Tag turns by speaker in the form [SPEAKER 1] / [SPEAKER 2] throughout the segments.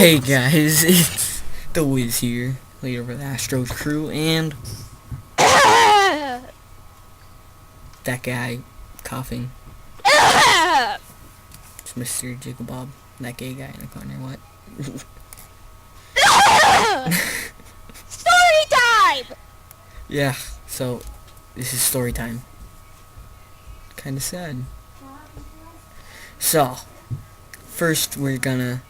[SPEAKER 1] Hey guys, it's the Wiz here, leader of the Astro crew, and that guy coughing. It's Mr. Jiggle Bob, that gay guy in the corner. What?
[SPEAKER 2] Story time!
[SPEAKER 1] Yeah, so this is story time. Kinda sad. So, first we're gonna,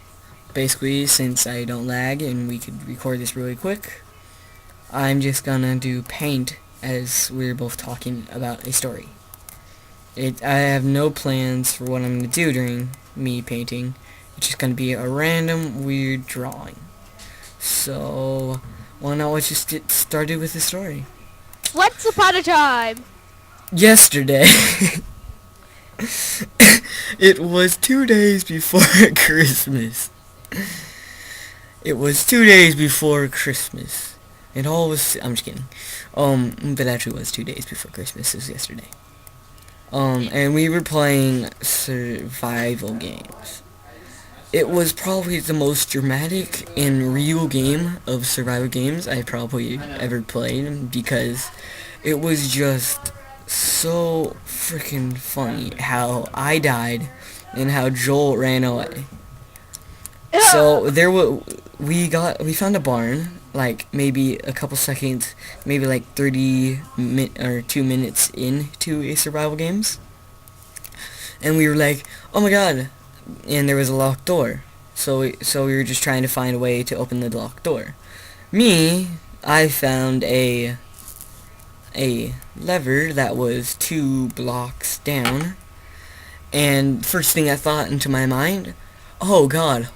[SPEAKER 1] basically, since I don't lag and we could record this really quick, I'm just gonna do paint as we're both talking about a story. I have no plans for what I'm gonna do during me painting. It's just gonna be a random weird drawing. So, why not let's just get started with the story.
[SPEAKER 2] Once upon a time.
[SPEAKER 1] Yesterday, it was 2 days before Christmas. It was 2 days before Christmas. It all was, I'm just kidding. But actually it was 2 days before Christmas. It was yesterday. And we were playing survival games. It was probably the most dramatic and real game of survival games I probably ever played, because it was just so freaking funny how I died and how Joel ran away. So we found a barn, like maybe a couple seconds, maybe like 2 minutes into a survival games, and we were like, oh my god, and there was a locked door. So we were just trying to find a way to open the locked door. I found a lever that was 2 blocks down, and first thing I thought into my mind, oh god,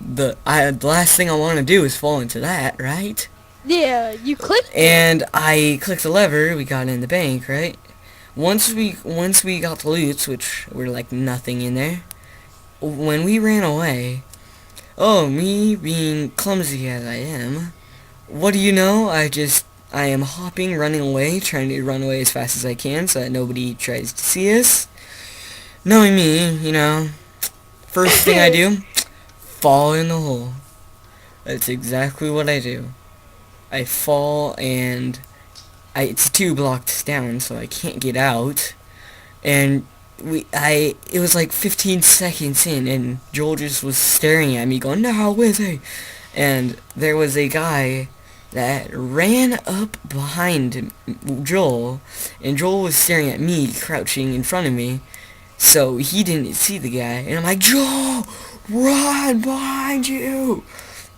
[SPEAKER 1] the last thing I want to do is fall into that, right?
[SPEAKER 2] Yeah, you clicked.
[SPEAKER 1] And I clicked the lever. We got in the bank, right? Once we got the loots, which were like nothing in there, when we ran away, oh, me being clumsy as I am, what do you know? I am hopping, running away, trying to run away as fast as I can so that nobody tries to see us. Knowing me, you know, first thing I do, fall in the hole. That's exactly what I do. I fall, and it's 2 blocks down, so I can't get out. And it was like 15 seconds in, and Joel just was staring at me, going, "No, Wizzy!" And there was a guy that ran up behind Joel, and Joel was staring at me, crouching in front of me, so he didn't see the guy. And I'm like, "Joel, run behind you!"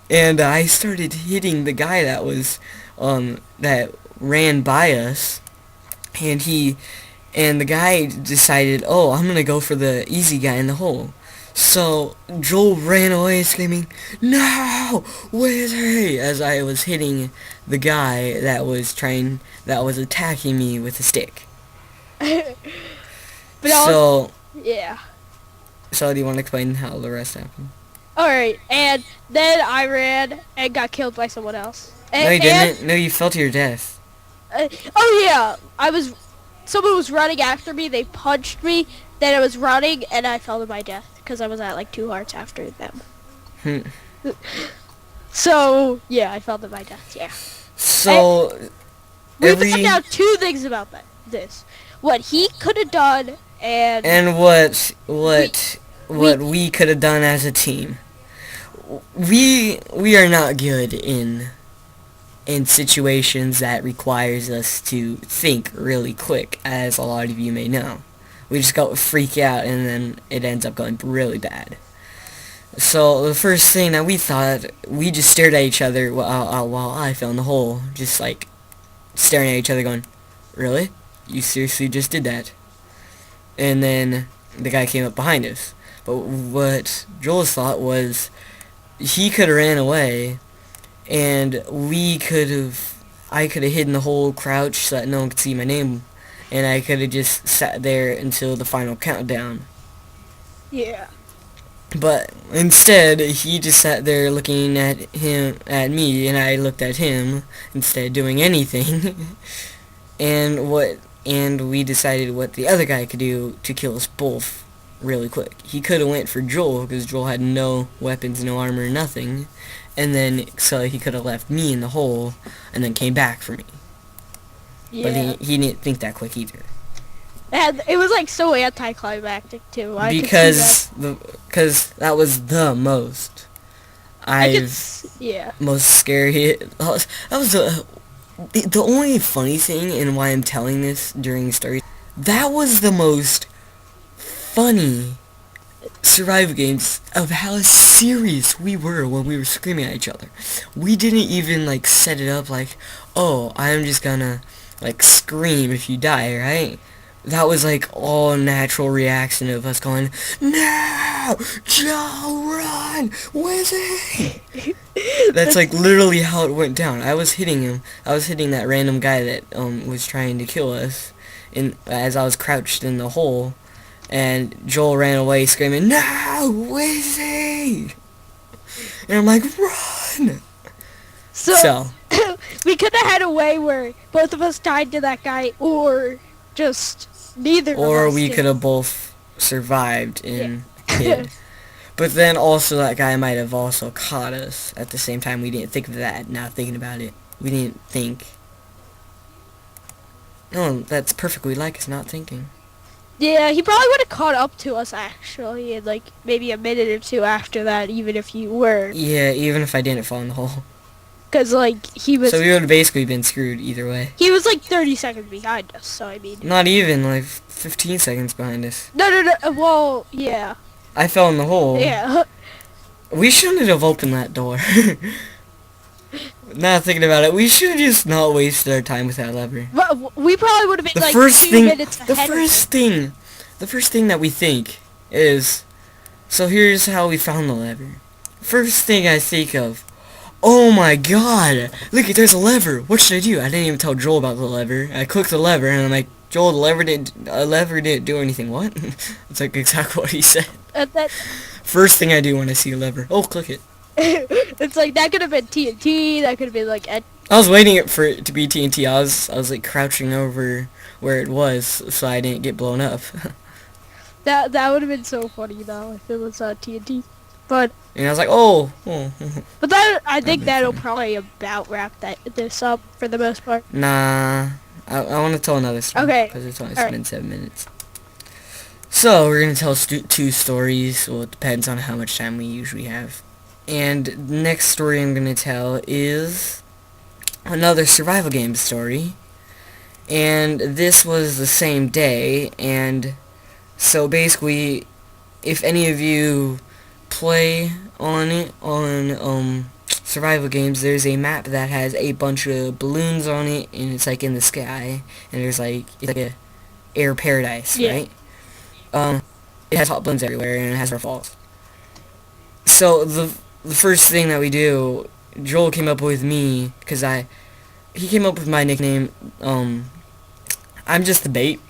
[SPEAKER 1] And I started hitting the guy that ran by us, and the guy decided, oh, I'm gonna go for the easy guy in the hole. So Joel ran away screaming, "No, Wizzy!" as I was hitting the guy that was attacking me with a stick.
[SPEAKER 2] But
[SPEAKER 1] So
[SPEAKER 2] yeah.
[SPEAKER 1] do you want to explain how the rest happened?
[SPEAKER 2] Alright, and then I ran and got killed by someone else.
[SPEAKER 1] No, you didn't. No, you fell to your death.
[SPEAKER 2] Oh yeah, someone was running after me, they punched me, then I was running, and I fell to my death, because I was at like 2 hearts after them. So, yeah, I fell to my death, yeah.
[SPEAKER 1] So,
[SPEAKER 2] we found out 2 things about this. What he could have done,
[SPEAKER 1] and what we could have done as a team. We are not good in situations that requires us to think really quick, as a lot of you may know. We just go freak out, and then it ends up going really bad. So the first thing that we thought, we just stared at each other while I fell in the hole, just like staring at each other going, "Really? You seriously just did that?" And then the guy came up behind us. But what Joel's thought was, he could have ran away, and I could have hidden the whole crouch so that no one could see my name, and I could have just sat there until the final countdown.
[SPEAKER 2] yeah.
[SPEAKER 1] But instead, he just sat there looking at me, and I looked at him instead of doing anything. and we decided what the other guy could do to kill us both really quick. He could have went for Joel because Joel had no weapons, no armor, nothing, and then so he could have left me in the hole and then came back for me. But
[SPEAKER 2] Yeah.
[SPEAKER 1] he didn't think that quick either.
[SPEAKER 2] And it was like so anticlimactic too. I could see
[SPEAKER 1] Because that was the most
[SPEAKER 2] yeah.
[SPEAKER 1] most scary. That was the only funny thing, and why I'm telling this during stories. That was the most funny survival games of how serious we were when we were screaming at each other. We didn't even like set it up like, oh, I'm just gonna like scream if you die, right? That was like all natural reaction of us going, no, Joe, run, Wizzy. That's like literally how it went down. I was hitting him. I was hitting that random guy that was trying to kill us, as I was crouched in the hole, and Joel ran away screaming, no, Wizzy. And I'm like, run.
[SPEAKER 2] So we could have had a way where both of us died to that guy, or just neither
[SPEAKER 1] Or
[SPEAKER 2] of us
[SPEAKER 1] we
[SPEAKER 2] did.
[SPEAKER 1] could have both survived and hid. But then also that guy might have also caught us at the same time. We didn't think of that. Now thinking about it, we didn't think. No, that's perfectly like us not thinking.
[SPEAKER 2] Yeah, he probably would have caught up to us actually in like maybe a minute or two after that, even if you were.
[SPEAKER 1] Yeah, even if I didn't fall in the hole.
[SPEAKER 2] Because like he was
[SPEAKER 1] So we would have basically been screwed either way.
[SPEAKER 2] he was like 30 seconds behind us, so I mean.
[SPEAKER 1] Not even like 15 seconds behind us.
[SPEAKER 2] No, well, yeah.
[SPEAKER 1] I fell in the hole.
[SPEAKER 2] Yeah.
[SPEAKER 1] We shouldn't have opened that door. Now thinking about it, we should have just not wasted our time with that lever.
[SPEAKER 2] But we probably would have been
[SPEAKER 1] The
[SPEAKER 2] like
[SPEAKER 1] first
[SPEAKER 2] 2
[SPEAKER 1] thing,
[SPEAKER 2] minutes
[SPEAKER 1] the
[SPEAKER 2] ahead
[SPEAKER 1] first
[SPEAKER 2] of
[SPEAKER 1] thing, the first thing that we think is, so here's how we found the lever. First thing I think of, oh my god, look, there's a lever. What should I do? I didn't even tell Joel about the lever. I clicked the lever and I'm like, Joel, the lever didn't do anything. What? It's like exactly what he said.
[SPEAKER 2] that.
[SPEAKER 1] First thing I do when I see a lever, oh, click it.
[SPEAKER 2] It's like that could have been TNT. That could have been like
[SPEAKER 1] I was waiting for it to be TNT. I was like crouching over where it was so I didn't get blown up.
[SPEAKER 2] that would have been so funny though if it was TNT. But
[SPEAKER 1] And I was like, oh.
[SPEAKER 2] that I think
[SPEAKER 1] been
[SPEAKER 2] that'll
[SPEAKER 1] funny.
[SPEAKER 2] probably about wrap this up for the most part.
[SPEAKER 1] Nah, I want to tell another story.
[SPEAKER 2] Okay,
[SPEAKER 1] Because it's only
[SPEAKER 2] alright.
[SPEAKER 1] been 7 minutes. So, we're going to tell two stories. Well, it depends on how much time we usually have. And the next story I'm going to tell is another survival game story. And this was the same day. And so basically, if any of you play on survival games, there's a map that has a bunch of balloons on it, and it's like in the sky, and there's like it's like a air paradise,
[SPEAKER 2] Yeah.
[SPEAKER 1] right? It has hot balloons everywhere, and it has waterfalls. So the first thing that we do, Joel came up with me because he came up with my nickname. I'm just the bait.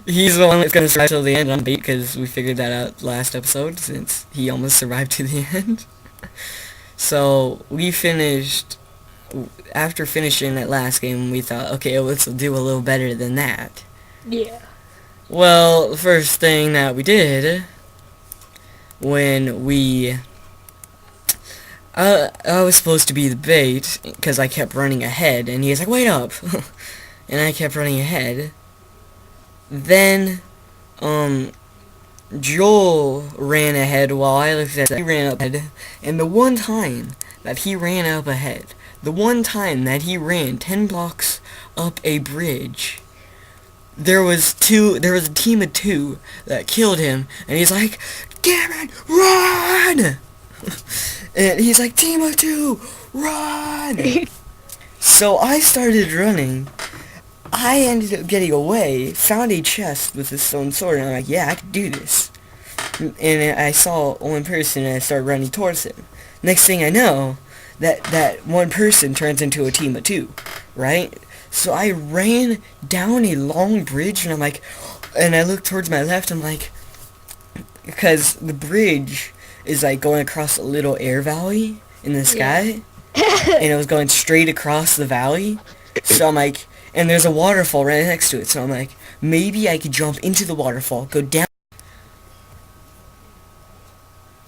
[SPEAKER 1] He's the one that's gonna survive till the end. I'm the bait because we figured that out last episode since he almost survived to the end. So we finished. After finishing that last game, we thought, okay, let's do a little better than that.
[SPEAKER 2] Yeah.
[SPEAKER 1] Well, the first thing that we did when we I was supposed to be the bait because I kept running ahead, and he was like, wait up. And I kept running ahead. Then Joel ran ahead while I looked at it. He ran up ahead, and the one time that he ran up ahead, the one time that he ran 10 blocks up a bridge, there was a team of 2 that killed him, and he's like, Cameron, run! And he's like, team of 2, run! So I started running. I ended up getting away, found a chest with a stone sword, and I'm like, yeah, I can do this. And I saw one person, and I started running towards him. Next thing I know, that one person turns into a team of 2, right? So I ran down a long bridge, and I'm like, and I looked towards my left, I'm like, because the bridge is like going across a little air valley in the sky, and it was going straight across the valley. So I'm like, and there's a waterfall right next to it, so I'm like, maybe I could jump into the waterfall, go down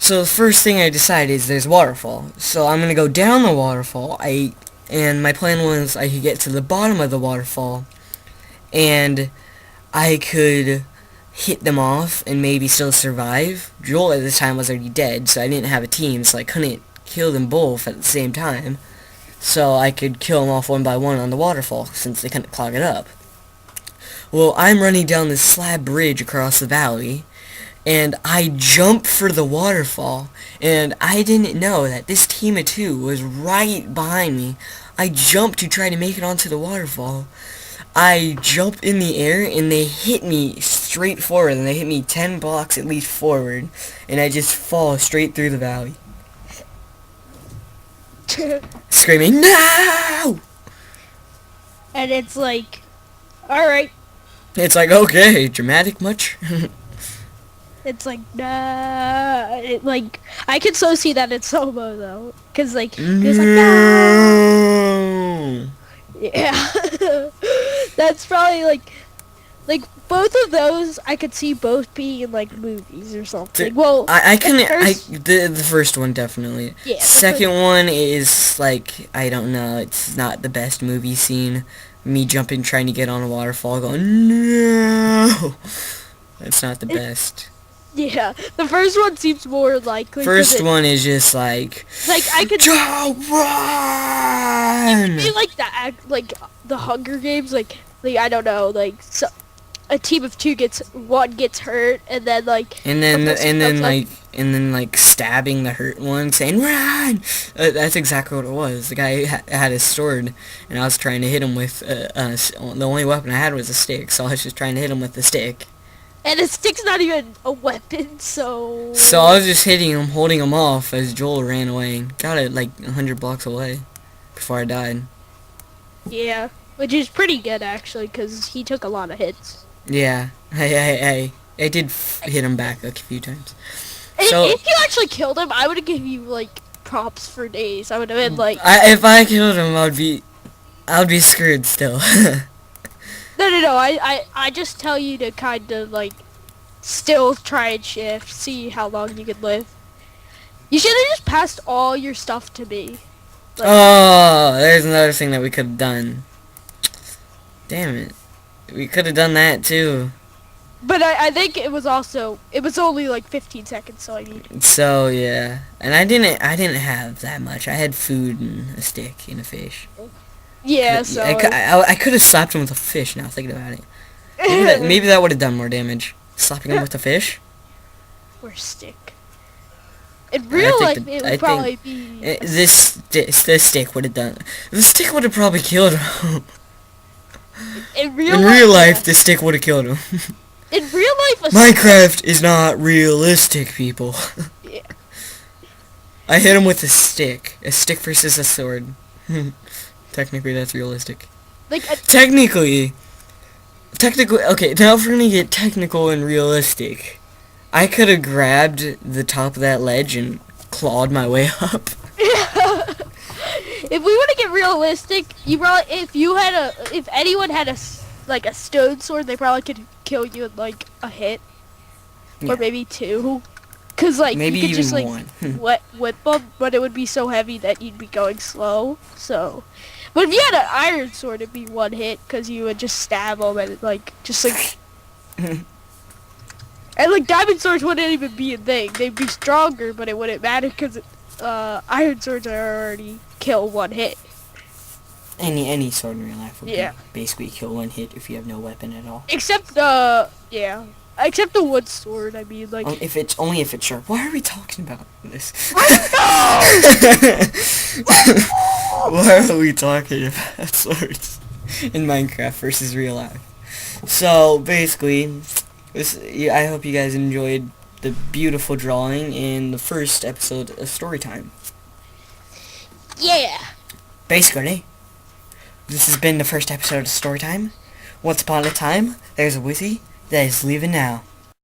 [SPEAKER 1] So the first thing I decide is there's a waterfall. So I'm gonna go down the waterfall. And my plan was I could get to the bottom of the waterfall, and I could hit them off and maybe still survive. Joel at the time was already dead, so I didn't have a team, so I couldn't kill them both at the same time. So I could kill them off one by one on the waterfall, since they couldn't clog it up. Well, I'm running down this slab bridge across the valley, and I jump for the waterfall, and I didn't know that this team of two was right behind me. I jump to try to make it onto the waterfall. I jump in the air, and they hit me straight forward, and they hit me 10 blocks at least forward, and I just fall straight through the valley, screaming, "No!"
[SPEAKER 2] And it's like, alright.
[SPEAKER 1] It's like, okay, dramatic much?
[SPEAKER 2] It's like, nah. Like, I could so see that in Somo, though. Because, like, there's like, nah.
[SPEAKER 1] No!
[SPEAKER 2] Yeah. That's probably, like, both of those, I could see both being in, like, movies or something. Well,
[SPEAKER 1] the first one definitely.
[SPEAKER 2] Yeah,
[SPEAKER 1] Second one is, like, I don't know, it's not the best movie scene. Me jumping, trying to get on a waterfall, going, no! That's not the best.
[SPEAKER 2] yeah, the first one seems more likely.
[SPEAKER 1] First one is just like
[SPEAKER 2] I could
[SPEAKER 1] don't run.
[SPEAKER 2] be like the Hunger Games, like I don't know, like so, a team of two gets hurt, and then
[SPEAKER 1] stabbing the hurt one, saying run. That's exactly what it was. The guy had his sword, and I was trying to hit him with the only weapon I had was a stick, so I was just trying to hit him with the stick.
[SPEAKER 2] And a stick's not even a weapon, so...
[SPEAKER 1] So I was just hitting him, holding him off as Joel ran away and got it like 100 blocks away before I died.
[SPEAKER 2] Yeah, which is pretty good actually, because he took a lot of hits.
[SPEAKER 1] Yeah, I did hit him back a few times. So
[SPEAKER 2] if you actually killed him, I would have given you like props for days. I would have been like...
[SPEAKER 1] if I killed him, I would be screwed still.
[SPEAKER 2] No. I just tell you to kind of like still try and shift, see how long you could live. You should have just passed all your stuff to me. Like,
[SPEAKER 1] oh, there's another thing that we could have done. Damn it. We could have done that too.
[SPEAKER 2] But I think it was only like 15 seconds, so I mean.
[SPEAKER 1] So yeah, and I didn't have that much. I had food and a stick and a fish.
[SPEAKER 2] Yeah, so...
[SPEAKER 1] I could have slapped him with a fish, now thinking about it. Maybe that would have done more damage. Slapping him with a fish?
[SPEAKER 2] Or stick. In real life, it would probably be...
[SPEAKER 1] This stick would have done... The stick would have probably killed him.
[SPEAKER 2] In real
[SPEAKER 1] life, the stick would have killed him.
[SPEAKER 2] In real life,
[SPEAKER 1] Minecraft is not realistic, people.
[SPEAKER 2] Yeah.
[SPEAKER 1] I hit him with a stick. A stick versus a sword. Technically, that's realistic. Technically, okay, now if we're gonna get technical and realistic, I could have grabbed the top of that ledge and clawed my way up.
[SPEAKER 2] If we want to get realistic, if anyone had a stone sword, they probably could kill you in like a hit, or maybe two. Cause
[SPEAKER 1] maybe
[SPEAKER 2] you could
[SPEAKER 1] even
[SPEAKER 2] just
[SPEAKER 1] one.
[SPEAKER 2] whip them, but it would be so heavy that you'd be going slow. So, but if you had an iron sword, it'd be one hit, cause you would just stab them and and diamond swords wouldn't even be a thing. They'd be stronger, but it wouldn't matter, cause iron swords are already kill one hit.
[SPEAKER 1] Any sword in real life would basically kill one hit if you have no weapon at all.
[SPEAKER 2] Except except the wood sword. I mean, like
[SPEAKER 1] if it's sharp. Why are we talking about this? Why are we talking about swords in Minecraft versus real life? So basically, I hope you guys enjoyed the beautiful drawing in the first episode of Storytime.
[SPEAKER 2] Yeah.
[SPEAKER 1] Basically, this has been the first episode of Storytime. Once upon a time, there's a wizzy that is leaving now.